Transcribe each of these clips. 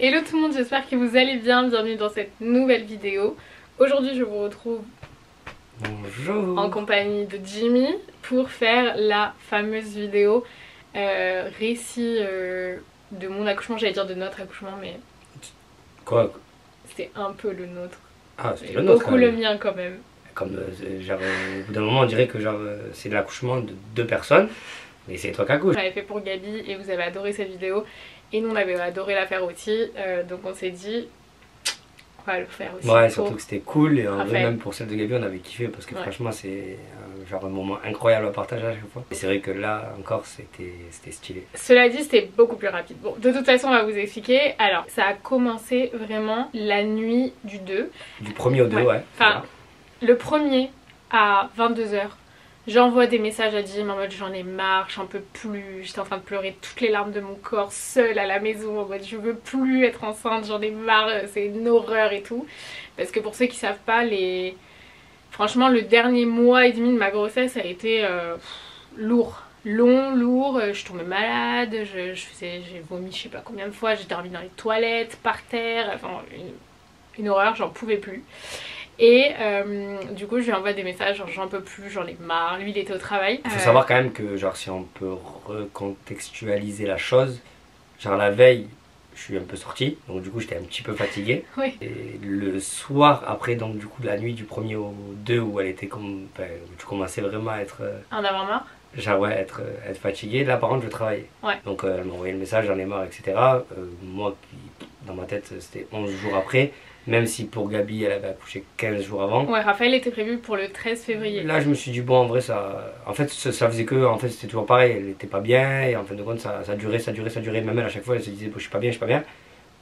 Hello tout le monde, j'espère que vous allez bien, bienvenue dans cette nouvelle vidéo. Aujourd'hui je vous retrouve en compagnie de Jimmy pour faire la fameuse vidéo récit de mon accouchement, j'allais dire de notre accouchement mais... Quoi? C'était un peu le nôtre. Ah, c'était le nôtre. Beaucoup le mien quand même. Comme genre, au bout d'un moment on dirait que genre c'est l'accouchement de deux personnes, mais c'est toi qui accouches. J'avais fait pour Gabi et vous avez adoré cette vidéo. Et nous on avait adoré la faire aussi, donc on s'est dit on va le faire aussi. Ouais, surtout que c'était cool et en vrai Raphaël. même pour celle de Gabi on avait kiffé parce que Ouais. franchement c'est genre un moment incroyable à partager à chaque fois. Et c'est vrai que là encore c'était stylé. Cela dit c'était beaucoup plus rapide. Bon de toute façon on va vous expliquer. Alors ça a commencé vraiment la nuit du 2. Du premier au deux, ouais. Enfin le premier à 22h. J'envoie des messages à Jim en mode j'en ai marre, j'en peux plus, j'étais en train de pleurer toutes les larmes de mon corps seule à la maison en mode je veux plus être enceinte, j'en ai marre, c'est une horreur et tout. Parce que pour ceux qui savent pas, franchement le dernier mois et demi de ma grossesse a été lourd. Long, lourd, je tombais malade, j'ai vomi je sais pas combien de fois, j'ai dormi dans les toilettes, par terre, enfin une horreur, j'en pouvais plus. Et du coup je lui envoie des messages genre j'en peux plus, j'en ai marre, lui il était au travail. Faut savoir quand même que genre si on peut recontextualiser la chose, genre la veille je suis un peu sorti, donc du coup j'étais un petit peu fatigué. Oui. Et le soir après, donc du coup la nuit du premier au 2 où elle était comme, enfin, où tu commençais vraiment à être En avoir marre. genre ouais, être fatigué, là par contre je travaillais. Ouais. Donc elle m'a envoyé le message, j'en ai marre, etc. Moi qui, dans ma tête c'était 11 jours après, même si pour Gabi elle avait accouché 15 jours avant. Ouais, Raphaël était prévu pour le 13 février. Là je me suis dit bon en vrai ça, en fait ça faisait que, en fait c'était toujours pareil, elle était pas bien et en fin de compte ça durait, même elle à chaque fois elle se disait bon, je suis pas bien.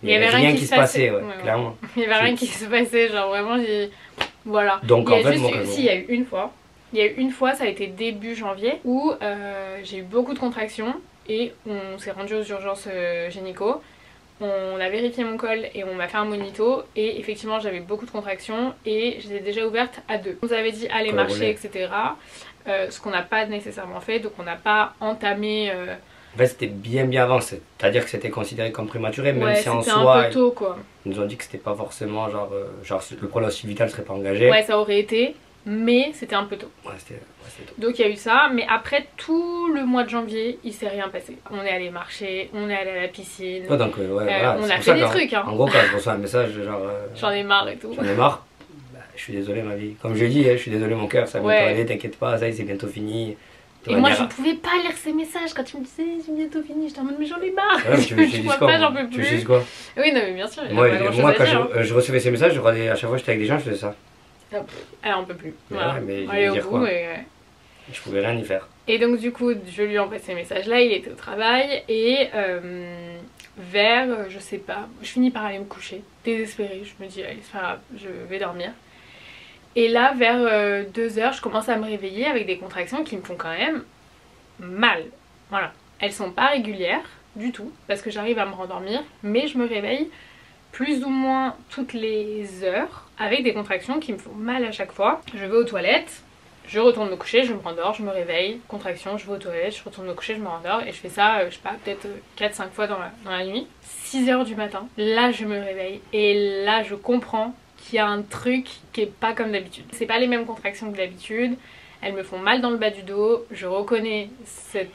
Mais il y avait rien qui se passait, ouais, clairement. Il y avait rien qui se passait, genre vraiment j'ai... Voilà. Donc en fait moi si, il y a eu une fois. Il y a eu une fois, ça a été début janvier, où j'ai eu beaucoup de contractions et on s'est rendu aux urgences gynéco. On a vérifié mon col et on m'a fait un monito et effectivement j'avais beaucoup de contractions et j'étais déjà ouverte à 2. On nous avait dit allez marcher, etc. Ce qu'on n'a pas nécessairement fait, donc on n'a pas entamé... En fait c'était bien avant, c'est-à-dire que c'était considéré comme prématuré, même ouais, si en c'était soi un peu tôt quoi. ils nous ont dit que c'était pas forcément genre le pronostic vital serait pas engagé. Ouais, ça aurait été, mais c'était un peu tôt. Ouais, c'était tôt. Donc il y a eu ça, mais après tout le mois de janvier, il s'est rien passé. On est allé marcher, on est allé à la piscine. Ouais, donc voilà, on a fait des trucs hein. En gros quand je reçois un message genre j'en ai marre et tout. J'en ai marre, bah, je suis désolé ma vie. Comme je l'ai dit, je suis désolé mon cœur, ça va bientôt aller, t'inquiète pas, ça y est, c'est bientôt fini. Et moi je pouvais pas lire ces messages quand tu me disais c'est bientôt fini, j'étais en mode mais j'en ai marre. Ouais, je vois pas, j'en peux plus. Tu sais quoi? Oui non mais bien sûr. Moi quand je recevais ces messages, à chaque fois j'étais avec des gens, je faisais ça. Alors on peut plus. Voilà. Ouais, mais allez au dire bout quoi et... Je pouvais rien y faire. Et donc du coup je lui envoie ces messages là, il était au travail et vers, je sais pas, je finis par aller me coucher, désespérée, je me dis allez c'est pas grave, je vais dormir. Et là vers 2h je commence à me réveiller avec des contractions qui me font quand même mal. Voilà, elles sont pas régulières du tout parce que j'arrive à me rendormir mais je me réveille plus ou moins toutes les heures avec des contractions qui me font mal à chaque fois. Je vais aux toilettes, je retourne me coucher, je me rendors, je me réveille, contraction, je vais aux toilettes, je retourne me coucher, je me rendors et je fais ça, je sais pas, peut-être 4-5 fois dans la nuit. 6h du matin, là je me réveille et là je comprends qu'il y a un truc qui est pas comme d'habitude. C'est pas les mêmes contractions que d'habitude, elles me font mal dans le bas du dos, je reconnais cette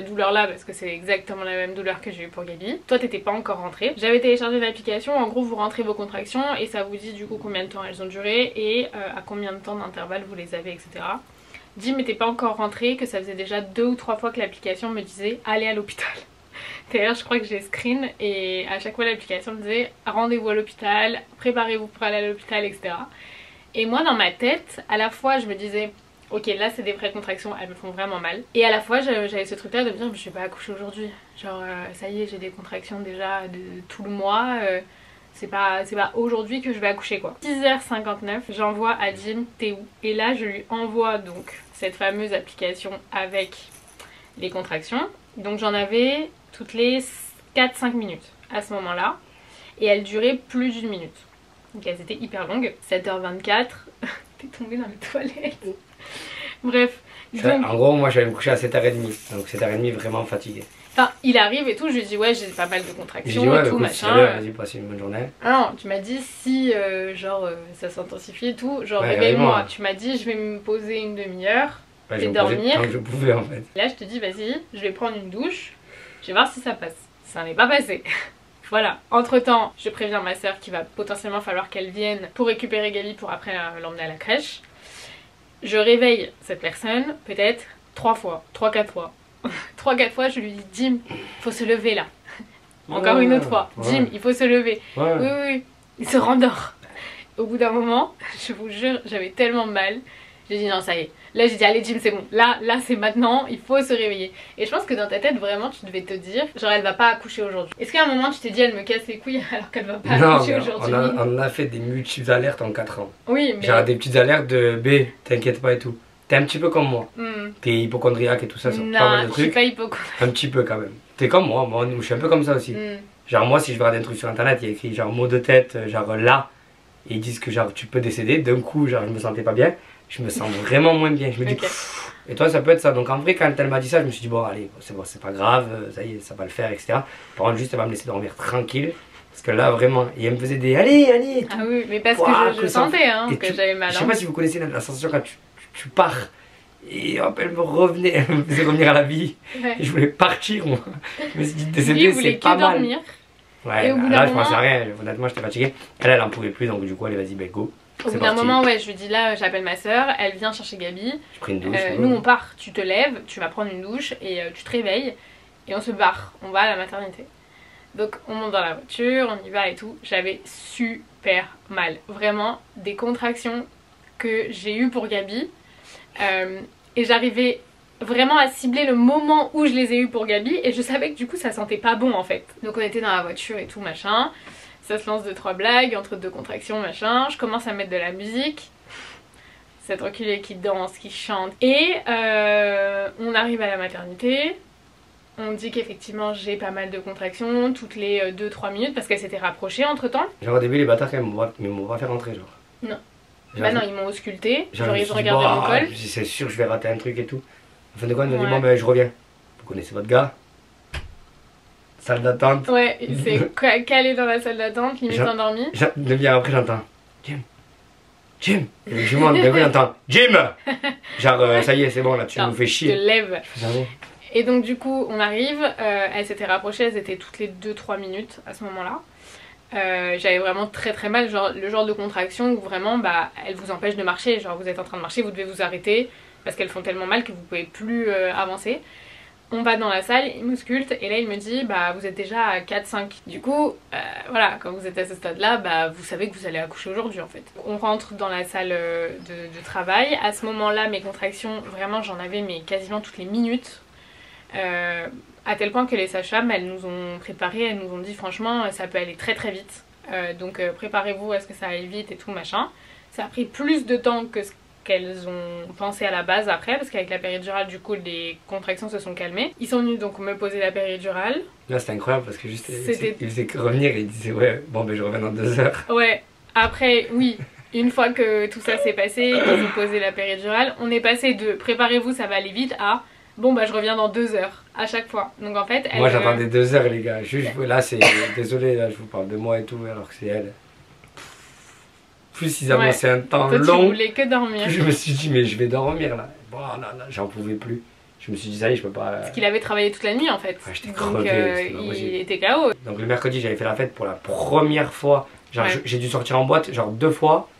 douleur là parce que c'est exactement la même douleur que j'ai eu pour Gabi. Toi t'étais pas encore rentrée. J'avais téléchargé l'application, en gros vous rentrez vos contractions et ça vous dit du coup combien de temps elles ont duré et à combien de temps d'intervalle vous les avez, etc. Jim n'était pas encore rentré, que ça faisait déjà 2 ou 3 fois que l'application me disait allez à l'hôpital. D'ailleurs je crois que j'ai screen et à chaque fois l'application me disait rendez-vous à l'hôpital, préparez-vous pour aller à l'hôpital, etc. Et moi dans ma tête à la fois je me disais ok là c'est des vraies contractions, elles me font vraiment mal. Et à la fois j'avais ce truc là de me dire je vais pas accoucher aujourd'hui. Genre ça y est j'ai des contractions déjà de tout le mois, c'est pas aujourd'hui que je vais accoucher quoi. 6h59 j'envoie à Jim t'es où? Et là je lui envoie donc cette fameuse application avec les contractions. Donc j'en avais toutes les 4-5 minutes à ce moment là. Et elles duraient plus d'1 minute. Donc elles étaient hyper longues. 7h24 t'es tombée dans les toilettes. Bref. Donc... En gros, moi j'allais me coucher à 7h30, donc 7h30 vraiment fatigué. Enfin, il arrive et tout, je lui dis ouais, j'ai pas mal de contractions et tout, machin. Vas-y, passe une bonne journée. Ah non, tu m'as dit si ça s'intensifie et tout, genre réveille-moi. Tu m'as dit je vais me poser une demi-heure et dormir. Tant que je pouvais en fait. Là, je te dis vas-y, je vais prendre une douche, je vais voir si ça passe. Ça n'est pas passé. Voilà, entre temps, je préviens ma soeur qu'il va potentiellement falloir qu'elle vienne pour récupérer Gabi pour après l'emmener à la crèche. Je réveille cette personne peut-être 3 fois, 3-4 fois. 3-4 fois, je lui dis Jim, faut se lever là. Encore une autre fois, Jim, il faut se lever. Oui, il se rendort. Au bout d'un moment, je vous jure, j'avais tellement mal. J'ai dit non, ça y est. Là, j'ai dit allez, Jim, c'est bon. Là, c'est maintenant, il faut se réveiller. Et je pense que dans ta tête, vraiment, tu devais te dire genre, elle va pas accoucher aujourd'hui. Est-ce qu'à un moment, tu t'es dit elle me casse les couilles alors qu'elle va pas accoucher aujourd'hui? On a fait des multiples alertes en 4 ans. Oui, mais. Genre des petites alertes de B, t'inquiète pas et tout. T'es un petit peu comme moi. T'es hypochondriaque et tout ça, c'est pas mal de trucs. Je suis pas hypochondriaque. Un petit peu quand même. T'es comme moi, je suis un peu comme ça aussi. Genre moi, si je regarde un truc sur internet, il y a écrit genre mot de tête, genre là, et ils disent que genre tu peux décéder. D'un coup, genre je me sentais pas bien. Je me sens vraiment moins bien. Je me dis, et toi, ça peut être ça. Donc en vrai, quand elle m'a dit ça, je me suis dit, bon, allez, c'est pas grave, ça y est, ça va le faire, etc. Par contre, juste, elle va me laisser dormir tranquille. Parce que là, vraiment, et elle me faisait des allez. Ah oui, mais parce que je sentais que j'avais mal. Je sais pas si vous connaissez la sensation quand tu pars. Et hop, elle me faisait revenir à la vie. Ouais. Et je voulais partir, moi. Je me suis dit, décéder, c'est pas mal. Dormir. Ouais, et au bout là, je moment... pensais à rien. Honnêtement, j'étais fatiguée. Elle en pouvait plus, donc du coup, allez, vas-y, go. Au bout d'un moment, ouais, je lui dis là, j'appelle ma soeur, elle vient chercher Gabi. Je prends une douche. Nous, on part, tu te lèves, tu vas prendre une douche et tu te réveilles. Et on se barre, on va à la maternité. Donc, on monte dans la voiture, on y va et tout. J'avais super mal. Vraiment, des contractions que j'ai eues pour Gabi. Et j'arrivais vraiment à cibler le moment où je les ai eues pour Gabi. Et je savais que du coup, ça sentait pas bon en fait. Donc, on était dans la voiture et tout, machin. Ça se lance 2-3 blagues, entre 2 contractions, machin. Je commence à mettre de la musique. Cette enculée qui danse, qui chante. Et on arrive à la maternité. On dit qu'effectivement j'ai pas mal de contractions toutes les 2-3 minutes parce qu'elle s'était rapprochée entre temps. Genre au début les bâtards ils m'ont pas fait rentrer genre. Non. Bah non, ils m'ont ausculté. Genre ils ont regardé mon col. C'est sûr je vais rater un truc et tout. En fin de compte ils m'ont dit bon ben je reviens. Vous connaissez votre gars? Salle d'attente. Ouais, il s'est calé dans la salle d'attente, limite endormi. Une demi-heure après j'entends Jim. Et je monte, d'un coup j'entends Jim. Genre ça y est c'est bon là tu nous fais chier. Je te lève. Et donc du coup on arrive, elles s'étaient rapprochées, elles étaient toutes les 2-3 minutes à ce moment là. J'avais vraiment très mal, genre le genre de contraction où vraiment bah elles vous empêchent de marcher, genre vous êtes en train de marcher, vous devez vous arrêter parce qu'elles font tellement mal que vous pouvez plus avancer. On va dans la salle, il m'ausculte et là il me dit bah vous êtes déjà à 4-5. Du coup voilà, quand vous êtes à ce stade là, bah vous savez que vous allez accoucher aujourd'hui en fait. On rentre dans la salle de travail, à ce moment là mes contractions vraiment j'en avais mais quasiment toutes les minutes. À tel point que les sages-femmes elles nous ont préparé, elles nous ont dit franchement ça peut aller très vite. Donc préparez-vous à ce que ça aille vite et tout machin. Ça a pris plus de temps que ce qu'elles ont pensé à la base après parce qu'avec la péridurale du coup les contractions se sont calmées. Ils sont venus donc me poser la péridurale. Là c'était incroyable parce que juste ils faisaient que revenir et ils disaient ouais bon ben je reviens dans 2 heures. Ouais après oui une fois que tout ça s'est passé ils ont posé la péridurale. On est passé de préparez-vous ça va aller vite à bon bah je reviens dans 2 heures à chaque fois. Donc en fait moi j'attendais 2 heures les gars. Juste là c'est désolé là je vous parle de moi et tout alors que c'est elle. Plus ils annonçaient un temps long. Tu voulais que dormir. Je me suis dit mais je vais dormir là. Bon là j'en pouvais plus. Je me suis dit ça y est je peux pas. Parce qu'il avait travaillé toute la nuit en fait. Ouais, j'étais crevé. Donc il était KO. Donc le mercredi j'avais fait la fête pour la première fois. Genre j'ai dû sortir en boîte genre 2 fois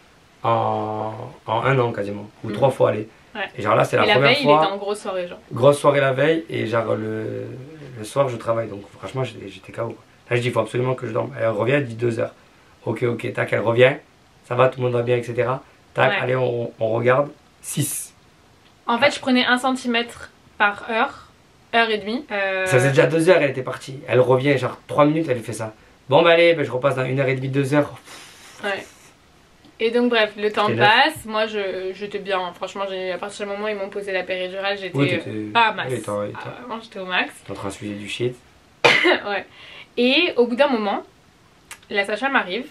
en 1 an quasiment. Ou 3 fois aller. Ouais. Et genre là c'est la première fois. La veille il était en grosse soirée genre. Grosse soirée la veille et genre le soir je travaille donc franchement j'étais KO. Là je dis il faut absolument que je dorme. Elle revient elle dit 2 heures. Ok tac elle revient. Ça va, tout le monde va bien, etc. Tac, allez, on regarde. 6. En fait, je prenais 1 cm par heure et demie. Ça faisait déjà 2 heures, elle était partie. Elle revient, genre 3 minutes, elle fait ça. Bon, bah allez, je repasse dans 1h30, 2 heures. Ouais. Et donc, bref, le temps passe. Moi, j'étais bien. Franchement, à partir du moment où ils m'ont posé la péridurale, j'étais pas à max. Vraiment, j'étais au max. T'es en train de suivre du shit. Ouais. Et au bout d'un moment, la sage-femme arrive.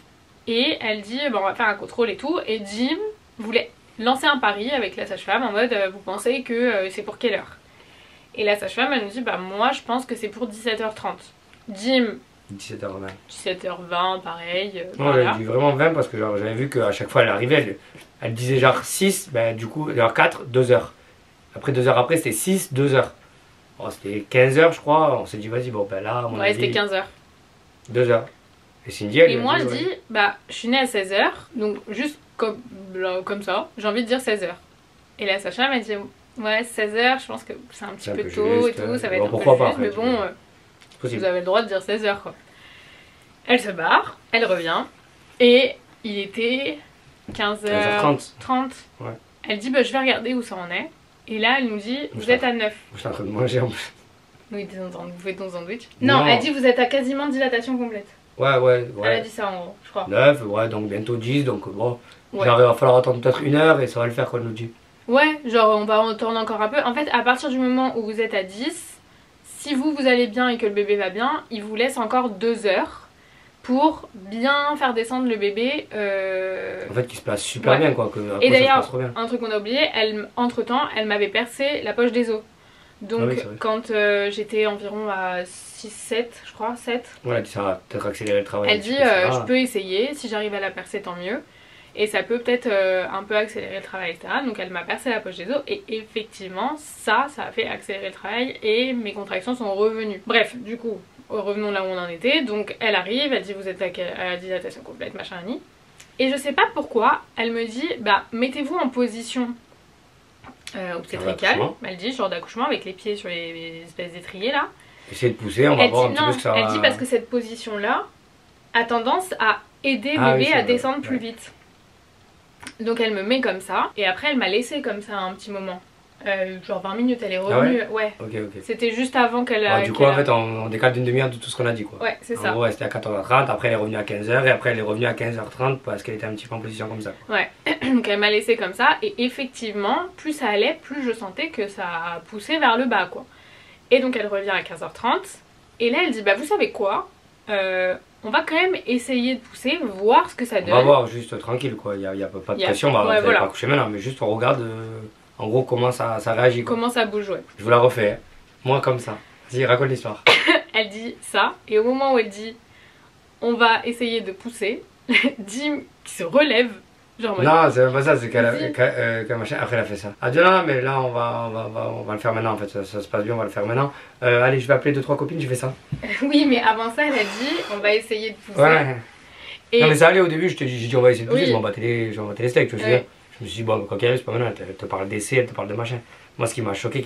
Et elle dit bon, on va faire un contrôle et tout. Et Jim voulait lancer un pari avec la sage-femme en mode vous pensez que c'est pour quelle heure? Et la sage-femme, elle nous dit, bah moi je pense que c'est pour 17h30. Jim, 17h20. 17h20, pareil. Non, voilà. elle dit vraiment 20 parce que genre j'avais vu qu'à chaque fois elle arrivait, elle disait genre 6, ben du coup, genre 4, 2 heures. Après 2 heures après, c'était 6, 2 heures. Oh, c'était 15 heures, je crois. On s'est dit, vas-y, bon, ben là, à mon Ouais, avis, c'était 15h. 2 heures. Et Cindy, elle Et lui a moi dit, je ouais. dis, bah je suis née à 16h, donc juste comme ça, j'ai envie de dire 16h. Et la sage-femme, elle dit, ouais, 16h, je pense que c'est un petit C'est un peu peu tôt juste, et tout, ça va bon, être un peu pourquoi pas, juste, en fait, mais bon, c'est possible. vous avez le droit de dire 16h quoi. Elle se barre, elle revient, et il était 15h30. 15h30. Ouais. Elle dit, bah je vais regarder où ça en est. Et là, elle nous dit, vous êtes à 9. Je suis en train de manger en plus. Oui, vous faites ton sandwich. Non. Non, elle dit, vous êtes à quasiment dilatation complète. Ouais. Elle a dit ça en gros, je crois. 9, ouais, donc bientôt 10, donc bon. Ouais. Genre, il va falloir attendre peut-être 1 heure et ça va le faire quoi, elle nous dit. Ouais, genre on va en tourner encore un peu. En fait, à partir du moment où vous êtes à 10, si vous allez bien et que le bébé va bien, il vous laisse encore 2 heures pour bien faire descendre le bébé. En fait, qui se place super Ouais. bien quoi. Que, après, Et ça se d'ailleurs, passe trop bien. un truc qu'on a oublié, entre temps, elle m'avait percé la poche des os. Donc Ah oui, c'est vrai. quand j'étais environ à 6-7, je crois, 7, Ouais, elle a dit ça va peut-être accélérer le travail. elle un petit dit peu, ça va. je peux essayer, si j'arrive à la percer tant mieux. Et ça peut peut-être un peu accélérer le travail, etc. Donc elle m'a percé la poche des os et effectivement ça a fait accélérer le travail et mes contractions sont revenues. Bref, du coup, revenons là où on en était. Donc elle arrive, elle dit vous êtes à la dilatation complète, machin, ni. Et je sais pas pourquoi, elle me dit bah mettez-vous en position obstétricale. Elle dit genre d'accouchement avec les pieds sur les espèces d'étriers là. Essayez de pousser, on va voir un petit peu ce que ça va. Elle dit parce que cette position là a tendance à aider bébé oui, à vrai. descendre plus vite. Donc elle me met comme ça et après elle m'a laissé comme ça un petit moment. Genre 20 minutes, elle est revenue. Ouais. Ok. C'était juste avant qu'elle a. Du coup, en fait, on décale d'une demi-heure de tout ce qu'on a dit quoi. Ouais, c'est En ça. gros, c'était à 14h30, après elle est revenue à 15h et après elle est revenue à 15h30 parce qu'elle était un petit peu en position comme ça. Ouais. Donc elle m'a laissé comme ça et effectivement, plus ça allait, plus je sentais que ça poussait vers le bas quoi. Et donc elle revient à 15h30 et là elle dit bah vous savez quoi on va quand même essayer de pousser, voir ce que ça donne. On va voir juste tranquille quoi, il n'y a pas de pression, on va pas coucher maintenant, mais juste on regarde en gros comment ça réagit quoi. Comment ça bouge, ouais. Je vous la refais, moi comme ça. Vas-y, raconte l'histoire. Elle dit ça et au moment où elle dit on va essayer de pousser, Jim qui se relève, genre non, c'est même pas ça, c'est qu'elle machin, après elle a fait ça. Elle dit non, mais là on va le faire maintenant en fait, ça se passe bien, on va le faire maintenant. Allez, je vais appeler 2-3 copines, je fais ça. Oui, mais avant ça elle a dit on va essayer de pousser. Ouais. Et non mais ça allait au début, j'ai dit on va essayer de pousser, oui. je m'en battais les steaks, tu vois. Ouais. Je me suis dit bon, quand elle arrive, c'est pas maintenant, elle te parle d'essai, elle te parle de machin. Moi ce qui m'a choqué,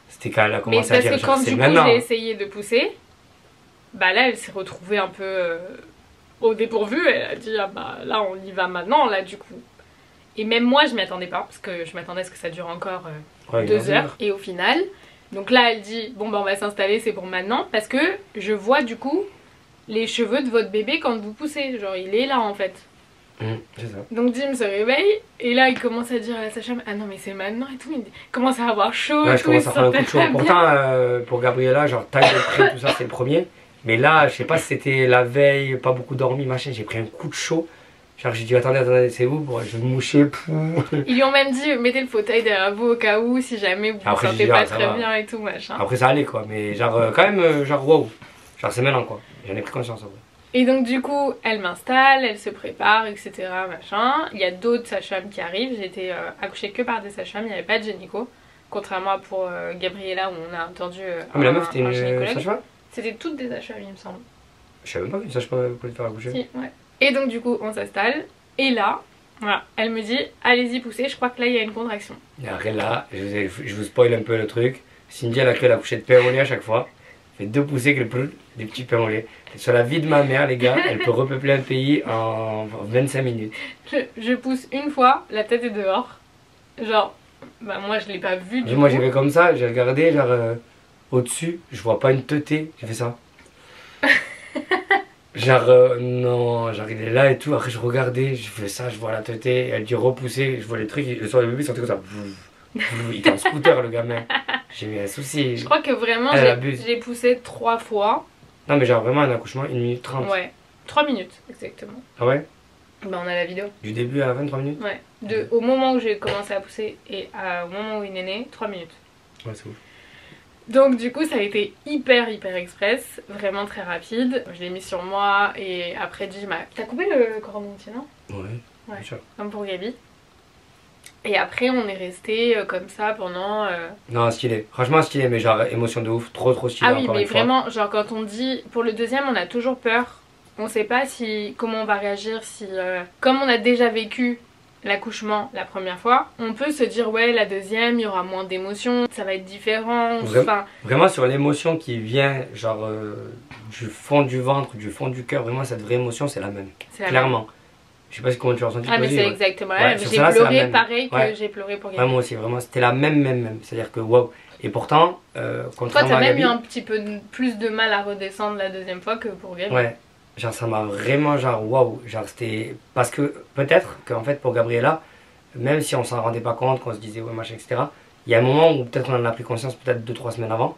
c'était quand elle a commencé à dire parce que quand c'est du coup maintenant. j'ai essayé de pousser, bah là elle s'est retrouvée un peu au dépourvu, elle a dit ah bah là on y va maintenant là du coup. Et même moi je m'y attendais pas parce que je m'attendais à ce que ça dure encore 2 heures. Et au final, donc là elle dit bon bah on va s'installer, c'est pour maintenant parce que je vois du coup les cheveux de votre bébé quand vous poussez, genre il est là en fait. C'est ça. Donc Jim se réveille et là il commence à dire à la sage-femme ah non mais c'est maintenant et tout, il commence à avoir chaud Ouais, et je tout, commence à prendre un coup de chaud. Pourtant pour Gabriella, genre taille de près, tout ça c'est le premier. Mais là, je sais pas si c'était la veille, pas beaucoup dormi, machin, j'ai pris un coup de chaud. Genre j'ai dit attendez, c'est où je vais me moucher. Ils lui ont même dit mettez le fauteuil derrière vous au cas où si jamais vous vous sentez pas très bien et tout machin. Après ça allait quoi, mais genre quand même genre wow. Genre c'est maintenant quoi, j'en ai pris conscience en vrai. Et donc du coup elle m'installe, elle se prépare etc machin. Il y a d'autres sages-femmes qui arrivent, j'ai été accouchée que par des sages-femmes, il n'y avait pas de gynéco. Contrairement à pour Gabriella où on a entendu mais la meuf c'était une gynécologue. sage-femme. C'était toutes des sages-femmes il me semble. Je savais même pas qu'une sage-femme pouvait te faire accoucher. Si, ouais. Et donc du coup on s'installe et là, voilà, elle me dit allez-y poussez, je crois que là il y a une contraction. Et après là, je vous spoil un peu le truc. Cindy elle a créé la couchée de pain au lait à chaque fois. Elle fait 2 poussées des petits pains au lait. Et sur la vie de ma mère les gars, elle peut repeupler un pays en 25 minutes. Je pousse une fois, la tête est dehors. Genre, bah moi je l'ai pas vu du Moi coup. j'ai fait comme ça, j'ai regardé genre au-dessus, je vois pas une teutée, j'ai fait ça. Genre non, j'arrivais là et tout, après je regardais, je fais ça, je vois la teutée, elle dit repousser, je vois les trucs, le soir le bébé sortait comme ça. Il était en scooter le gamin. J'ai mis un souci. Je crois que vraiment j'ai poussé 3 fois. Non mais genre vraiment un accouchement 1 minute 30. Ouais, 3 minutes exactement. Ah ouais? Bah on a la vidéo. Du début à 23 minutes? Ouais, au moment où j'ai commencé à pousser et au moment où il est né, 3 minutes. Ouais c'est ouf. Donc du coup ça a été hyper express, vraiment très rapide. Je l'ai mis sur moi et après Jim m'a... T'as coupé le cordon entier, non? Ouais, Ouais, bien sûr. comme pour Gabi. Et après on est resté comme ça pendant... Non, stylé. Franchement stylé, mais genre émotion de ouf. Trop stylé Ah oui, encore mais une fois. vraiment, genre quand on dit... Pour le deuxième on a toujours peur. On sait pas comment on va réagir, si... Comme on a déjà vécu l'accouchement la première fois, on peut se dire ouais la deuxième il y aura moins d'émotions, ça va être différent. Enfin... Vraiment sur l'émotion qui vient genre du fond du ventre, du fond du cœur, vraiment cette vraie émotion c'est la même. Clairement. Je sais pas comment tu l'as ressenti. Ah mais c'est ouais. exactement la Ouais, même. sur J'ai celle-là, c'est la pleuré même. pareil que Ouais. j'ai pleuré pour Ouais, Gabi. moi aussi, vraiment, c'était la même. C'est-à-dire que waouh. Et pourtant, Toi contrairement t'as à même Gabi, eu un petit peu plus de mal à redescendre la deuxième fois que pour Gabi. ouais, genre ça m'a vraiment genre waouh. Genre c'était. Parce que peut-être qu'en fait pour Gabriella, même si on s'en rendait pas compte, qu'on se disait ouais machin, etc., il y a un moment où peut-être on en a pris conscience, peut-être 2-3 semaines avant.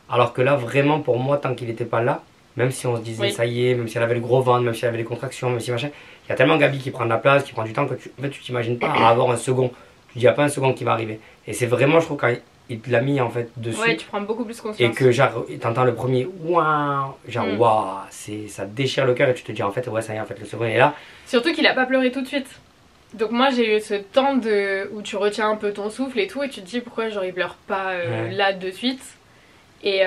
Alors que là, vraiment pour moi, tant qu'il était pas là, même si on se disait Oui. ça y est, même si elle avait le gros ventre, même si elle avait les contractions, même si machin, il y a tellement Gabi qui prend de la place, qui prend du temps que en fait, tu t'imagines pas à avoir un second. Tu dis, il n'y a pas un second qui va arriver. Et c'est vraiment, je trouve, quand il te l'a mis en fait dessus. Ouais, tu prends beaucoup plus Et conscience. que genre, t'entends le premier waouh, genre Mm. waouh, ça déchire le cœur et tu te dis en fait, ouais, ça y est, en fait, le second est là. Surtout qu'il a pas pleuré tout de suite. Donc moi j'ai eu ce temps où tu retiens un peu ton souffle et tout et tu te dis pourquoi genre il pleure pas Ouais. là de suite. Et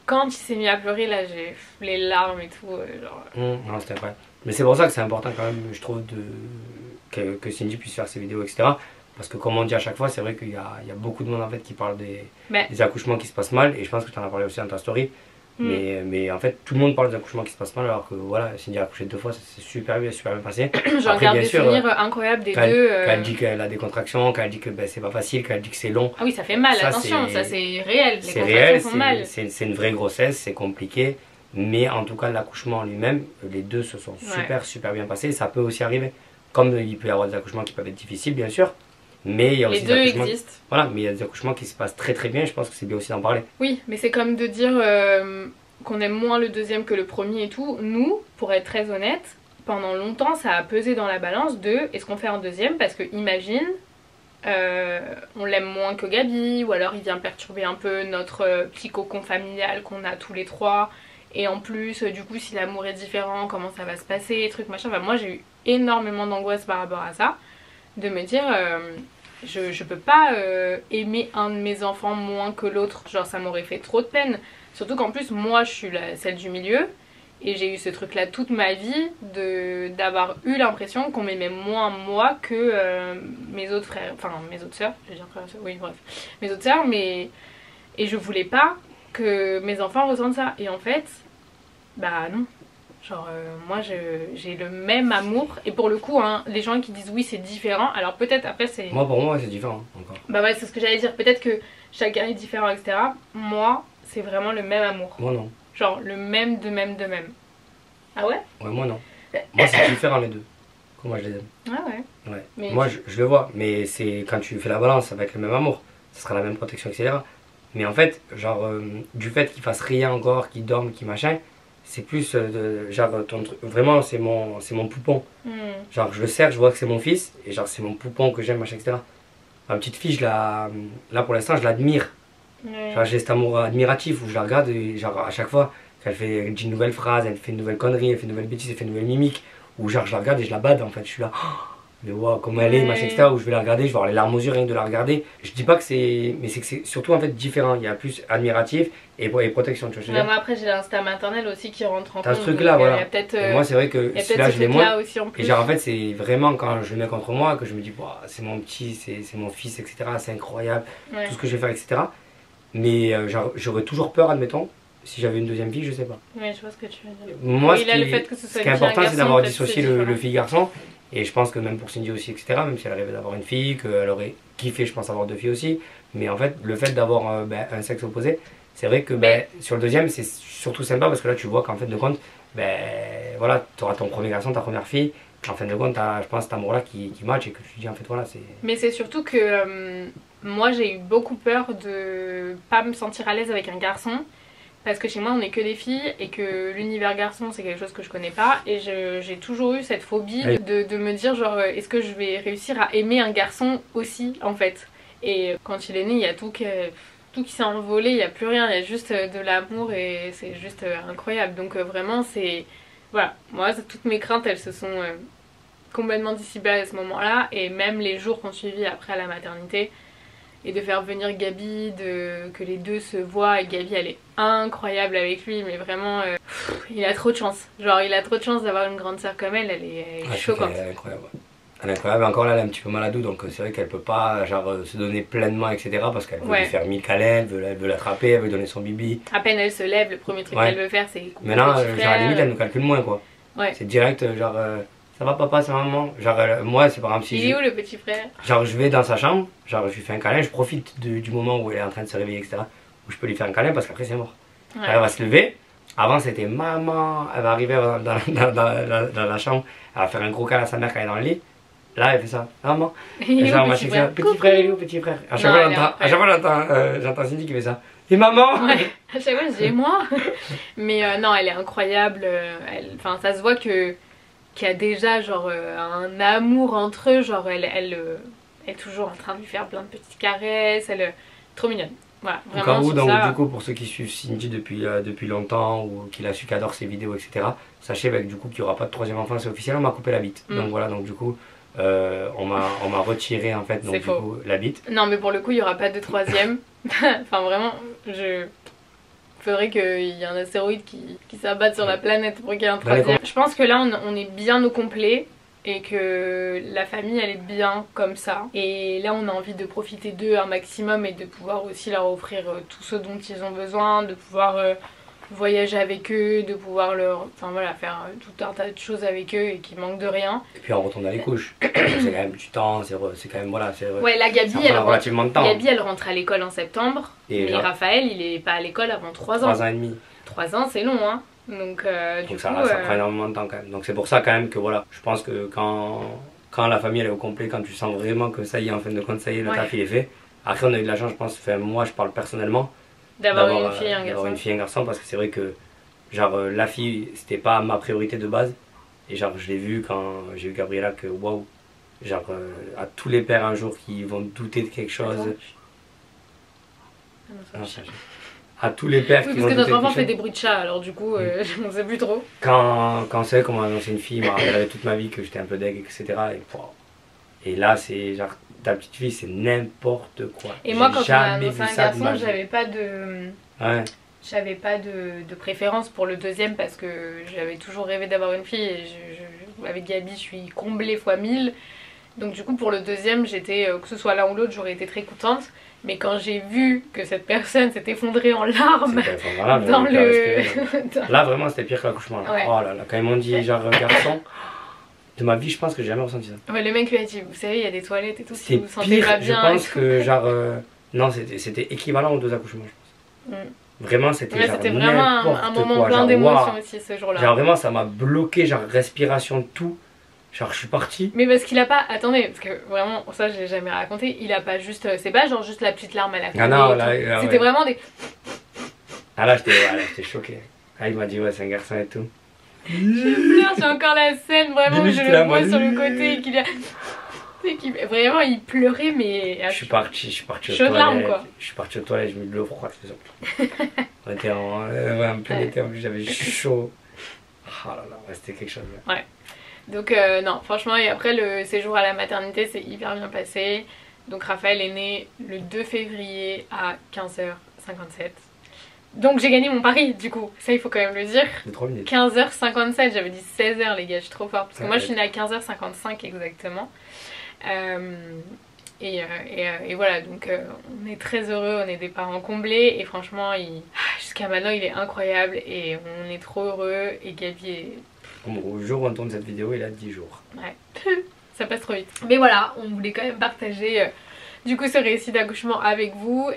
quand il s'est mis à pleurer là j'ai les larmes et tout. Genre... Non, c'était incroyable. Mais c'est pour ça que c'est important quand même, je trouve, que Cindy puisse faire ses vidéos, etc. Parce que comme on dit à chaque fois, c'est vrai qu'il y a beaucoup de monde en fait qui parle des accouchements qui se passent mal. Et je pense que tu en as parlé aussi dans ta story. Mais en fait, tout le monde parle des accouchements qui se passent mal alors que voilà, Cindy a accouché 2 fois, ça s'est super bien passé. J'en garde des souvenirs incroyables des deux. Quand elle dit qu'elle a des contractions, quand elle dit que ben, c'est pas facile, quand elle dit que c'est long. Ah oui, ça fait mal, Ça, attention, ça c'est réel. Les C'est contractions réel, font mal. c'est une vraie grossesse, c'est compliqué. Mais en tout cas, l'accouchement en lui-même, les deux se sont super bien passés. Ça peut aussi arriver. Comme il peut y avoir des accouchements qui peuvent être difficiles, bien sûr. Mais il y a aussi Les des deux accouchements. existent. Voilà, mais il y a des accouchements qui se passent très bien. Je pense que c'est bien aussi d'en parler. Oui, mais c'est comme de dire qu'on aime moins le deuxième que le premier et tout. Nous, pour être très honnête, pendant longtemps ça a pesé dans la balance de est-ce qu'on fait un deuxième parce que imagine on l'aime moins que Gabi ou alors il vient perturber un peu notre petit cocon familial qu'on a tous les trois et en plus du coup si l'amour est différent comment ça va se passer truc machin. Enfin, moi j'ai eu énormément d'angoisse par rapport à ça de me dire je peux pas aimer un de mes enfants moins que l'autre, genre ça m'aurait fait trop de peine. Surtout qu'en plus moi je suis celle du milieu et j'ai eu ce truc là toute ma vie d'avoir eu l'impression qu'on m'aimait moins moi que mes autres frères, enfin mes autres sœurs, je veux dire frères, oui bref, mes autres sœurs, mais et je voulais pas que mes enfants ressentent ça et en fait bah non. Genre moi j'ai le même amour et pour le coup hein, les gens qui disent oui c'est différent, alors peut-être après c'est... Moi pour moi c'est différent encore. Bah ouais c'est ce que j'allais dire, peut-être que chacun est différent etc. Moi c'est vraiment le même amour. Moi non. Genre le même de même. Ah ouais? Ouais moi non. Moi c'est différent les deux. Comment je les aime. Ah ouais. Ouais. Mais Moi je le vois, mais c'est quand tu fais la balance ça va être le même amour. Ça sera la même protection etc. Mais en fait genre du fait qu'il fasse rien encore, qu'il dorme, qu'il machin, c'est plus genre ton truc, vraiment c'est mon poupon. Genre je le serre, je vois que c'est mon fils et genre c'est mon poupon que j'aime machin etc. Ma petite fille là pour l'instant je l'admire. Ouais. Genre j'ai cet amour admiratif où je la regarde et genre à chaque fois qu'elle dit une nouvelle phrase, elle fait une nouvelle connerie, elle fait une nouvelle bêtise, elle fait une nouvelle mimique, où genre je la regarde et je la bade en fait, je suis là, oh, mais waouh comment elle est, machin etc. Où je vais la regarder, je vais avoir les larmes aux yeux rien que de la regarder. Je dis pas que c'est, mais c'est que c'est surtout en fait différent, il y a plus admiratif et protection, tu vois ce que je veux dire. Moi après j'ai l'instinct maternel aussi qui rentre en compte. T'as ce truc là voilà. Y a peut-être, et moi c'est vrai que celui-là je l'ai moins. Aussi en plus. Et genre en fait c'est vraiment quand je le mets contre moi que je me dis bah, c'est mon petit, c'est mon fils etc. C'est incroyable, tout ce que je vais faire etc. Mais genre j'aurais toujours peur admettons. Si j'avais une deuxième fille, je sais pas. Oui, je vois ce que tu veux dire. Moi, oui, là, le fait que ce soit qui est important, c'est d'avoir garçon, dissocié le fille-garçon. Et je pense que même pour Cindy aussi, etc., même si elle rêvait d'avoir une fille, qu'elle aurait kiffé, je pense, avoir 2 filles aussi. Mais en fait, le fait d'avoir un sexe opposé, c'est vrai que sur le deuxième, c'est surtout sympa parce que là, tu vois qu'en fait de compte, voilà, tu auras ton premier garçon, ta première fille. En fin de compte, je pense cet amour-là qui match et que tu dis en fait, voilà, c'est. Mais c'est surtout que moi, j'ai eu beaucoup peur de pas me sentir à l'aise avec un garçon. Parce que chez moi on n'est que des filles et que l'univers garçon c'est quelque chose que je connais pas et j'ai toujours eu cette phobie de me dire genre est-ce que je vais réussir à aimer un garçon aussi en fait. Et quand il est né il y a tout que... tout qui s'est envolé, il n'y a plus rien, il y a juste de l'amour et c'est juste incroyable. Donc vraiment c'est... Voilà, moi toutes mes craintes elles se sont complètement dissipées à ce moment-là et même les jours qu'on suivi après à la maternité et de faire venir Gabi, que les deux se voient et Gabi elle est incroyable avec lui mais vraiment il a trop de chance. Genre il a trop de chance d'avoir une grande sœur comme elle est choquante. Elle est incroyable. Elle est incroyable, encore là elle est un petit peu maladou donc c'est vrai qu'elle peut pas genre se donner pleinement etc parce qu'elle veut lui faire 1000 câlins, elle veut l'attraper, elle veut donner son bibi. À peine elle se lève, le premier truc qu'elle veut faire c'est couper maintenant le petit frère. genre à la limite elle nous calcule moins quoi. C'est direct genre ça va papa, ça va maman. Genre moi c'est par exemple si il est où le petit frère? Genre je vais dans sa chambre, genre je lui fais un câlin, je profite du moment où elle est en train de se réveiller etc. Où je peux lui faire un câlin parce qu'après c'est mort. Elle va se lever. Avant c'était maman, elle va arriver dans la chambre, elle va faire un gros câlin à sa mère quand elle est dans le lit. Là elle fait ça, maman. Et genre, petit frère, il est où petit frère? À chaque fois j'entends Cindy qui fait ça. Et maman. À chaque fois je dis moi. Mais non elle est incroyable, enfin ça se voit qu'il y a déjà genre un amour entre eux, genre elle est toujours en train de lui faire plein de petites caresses, elle est trop mignonne. Voilà, vraiment. Donc du coup pour ceux qui suivent Cindy depuis longtemps ou qui la su qui adore ses vidéos etc. Sachez du coup qu'il n'y aura pas de troisième enfant, c'est officiel, on m'a coupé la bite. Donc voilà, donc du coup on m'a retiré en fait donc du coup la bite. Non mais pour le coup il n'y aura pas de troisième. Enfin vraiment faudrait qu'il y ait un astéroïde qui s'abatte sur la planète pour qu'il y ait un troisième. Je pense que là on est bien au complet et que la famille elle est bien comme ça. Et là on a envie de profiter d'eux un maximum et de pouvoir aussi leur offrir tout ce dont ils ont besoin, de pouvoir voyager avec eux, de pouvoir faire tout un tas de choses avec eux et qu'ils manquent de rien. Et puis on retourne à les couches. C'est quand même du temps, c'est quand même voilà. Ouais, la Gabi elle rentre à l'école en septembre. Et mais Raphaël il est pas à l'école avant 3 ans. 3 ans et demi. 3 ans c'est long hein. Donc du coup, ça prend énormément de temps quand même. Donc c'est pour ça quand même que voilà, je pense que quand la famille elle est au complet, quand tu sens vraiment que ça y est, en fin de compte ça y est, le taf il est fait. Après on a eu de la chance je pense, moi je parle personnellement. D'avoir une fille et un garçon parce que c'est vrai que genre la fille c'était pas ma priorité de base et genre je l'ai vu quand j'ai eu Gabriella que waouh, genre à tous les pères un jour qui vont douter de quelque chose. À tous les pères qui vont douter de quelque chose. Parce que notre enfant fait des bruits de chat alors du coup on sait plus trop. Quand c'est comment annoncer une fille, moi elle avait toute ma vie que j'étais un peu deg etc. Et là c'est genre ta petite fille c'est n'importe quoi. Et moi quand on a annoncé un garçon j'avais pas de préférence pour le deuxième parce que j'avais toujours rêvé d'avoir une fille et avec Gabi je suis comblée fois 1000. Donc du coup pour le deuxième j'étais, que ce soit l'un ou l'autre j'aurais été très contente. Mais quand j'ai vu que cette personne s'est effondrée en larmes dans le... Là vraiment c'était pire que l'accouchement. Ouais. Oh là là, quand ils m'ont dit genre garçon... De ma vie, je pense que j'ai jamais ressenti ça. Ouais, le mec lui a dit, vous savez, il y a des toilettes et tout, si vous vous sentez pas bien. Je pense que genre, non, c'était équivalent aux 2 accouchements, je pense. Vraiment, c'était genre c'était vraiment un moment plein d'émotions aussi ce jour-là. Genre vraiment, ça m'a bloqué, genre respiration, tout. Genre je suis partie. Mais parce qu'il a pas, attendez, parce que vraiment, ça j'ai jamais raconté, il a pas juste, c'est pas genre juste la petite larme à la fin. Ah non, là, c'était vraiment des... Ah là, j'étais choqué. Ah, il m'a dit, ouais, c'est un garçon et tout. Je pleure, j'ai encore la scène vraiment où je le vois sur le côté et qu'il a... Vraiment il pleurait mais... Je suis parti aux toilettes. Larmes, quoi. Je suis parti aux toilettes, j'ai mis de l'eau froide, c'est ça. On était en plein été, en plus j'avais chaud. Oh là là, c'était quelque chose. Ouais. Donc non, franchement, et après le séjour à la maternité s'est hyper bien passé. Donc Raphaël est né le 2 février à 15h57. Donc j'ai gagné mon pari du coup, ça il faut quand même le dire. 15h57, j'avais dit 16h les gars, je suis trop forte. Parce que moi je suis née à 15h55 exactement. Et voilà, donc on est très heureux, on est des parents comblés. Et franchement, jusqu'à maintenant il est incroyable et on est trop heureux. Et Gabi est... Au jour où on tourne cette vidéo, il a 10 jours. Ouais, ça passe trop vite. Mais voilà, on voulait quand même partager du coup ce récit d'accouchement avec vous.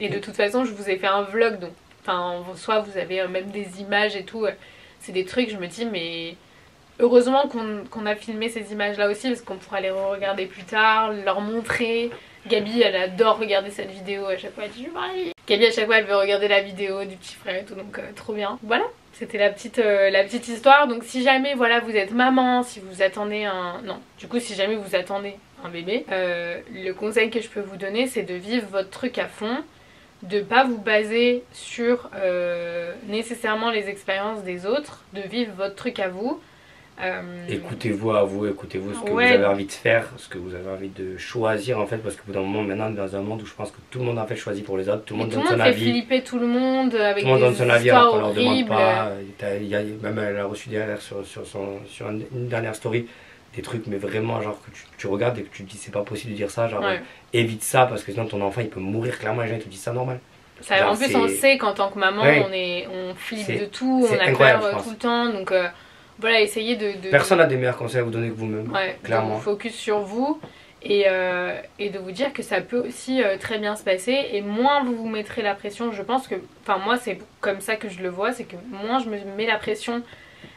Et de toute façon je vous ai fait un vlog donc soit vous avez même des images et tout, c'est des trucs je me dis mais heureusement qu'on a filmé ces images là aussi parce qu'on pourra les regarder plus tard, leur montrer. Gabi elle adore regarder cette vidéo à chaque fois, elle dit Gabi à chaque fois elle veut regarder la vidéo du petit frère et tout donc trop bien. Voilà, c'était la petite histoire. Donc si jamais voilà vous êtes maman, si vous attendez si jamais vous attendez un bébé, le conseil que je peux vous donner c'est de vivre votre truc à fond. de pas vous baser sur nécessairement les expériences des autres, de vivre votre truc à vous. Écoutez-vous à vous, écoutez-vous ce que vous avez envie de faire, ce que vous avez envie de choisir en fait, parce qu'au bout d'un moment maintenant on est dans un monde où je pense que tout le monde en fait choisit pour les autres, tout le monde donne son avis. Tout le monde fait flipper tout le monde avec tout le monde donne son avis alors qu'on leur demande pas. Même elle a reçu derrière sur une dernière story des trucs mais vraiment genre que tu regardes et que tu te dis c'est pas possible de dire ça, genre évite ça parce que sinon ton enfant il peut mourir clairement, les gens te disent ça normal. Ça, genre, en plus on sait qu'en tant que maman on flippe de tout, on a peur tout le temps donc voilà, essayez de... Personne n'a des meilleurs conseils à vous donner que vous-même, clairement. De vous focus sur vous et de vous dire que ça peut aussi très bien se passer. Et moins vous vous mettrez la pression, je pense que... Enfin, moi, c'est comme ça que je le vois, c'est que moins je me mets la pression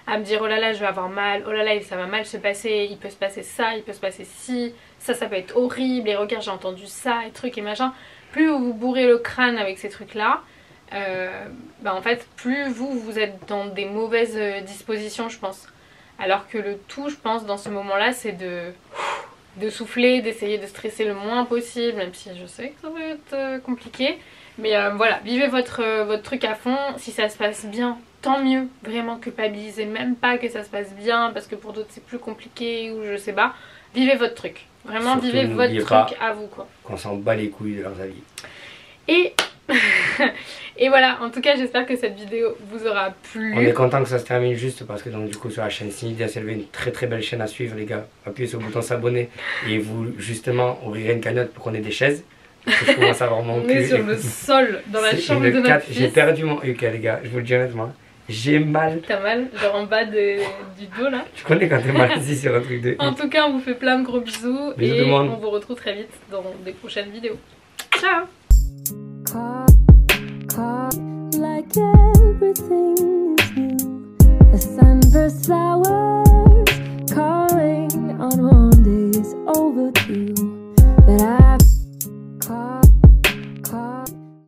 à me dire « Oh là là, je vais avoir mal, oh là là, ça va mal se passer, il peut se passer ça, il peut se passer ci, ça peut être horrible, et regarde, j'ai entendu ça, et trucs et machin. » Plus vous vous bourrez le crâne avec ces trucs-là, en fait plus vous êtes dans des mauvaises dispositions je pense, alors que le tout je pense dans ce moment là c'est de souffler, d'essayer de stresser le moins possible, même si je sais que ça va être compliqué, mais voilà, vivez votre truc à fond. Si ça se passe bien tant mieux, vraiment culpabilisez même pas que ça se passe bien parce que pour d'autres c'est plus compliqué ou je sais pas, vivez votre truc, vraiment. Surtout vivez votre truc à vous quoi. Qu'on s'en bat les couilles de leurs avis. Et voilà, en tout cas j'espère que cette vidéo vous aura plu. On est content que ça se termine juste parce que donc du coup sur la chaîne Sinidia s'est une très belle chaîne à suivre les gars. Appuyez sur le bouton s'abonner et vous justement ouvrirez une cagnotte pour qu'on ait des chaises. Parce que je commence à avoir mon cul. On est sur le sol dans la chambre de notre fils. J'ai perdu mon UK les gars, je vous le dis honnêtement. J'ai mal. T'as mal? Genre en bas du dos là? Tu connais quand t'es mal ici sur un truc de... En tout cas on vous fait plein de gros bisous et on vous retrouve très vite dans des prochaines vidéos. Ciao! Like everything is new, the sunburst flowers calling on Mondays overdue, but I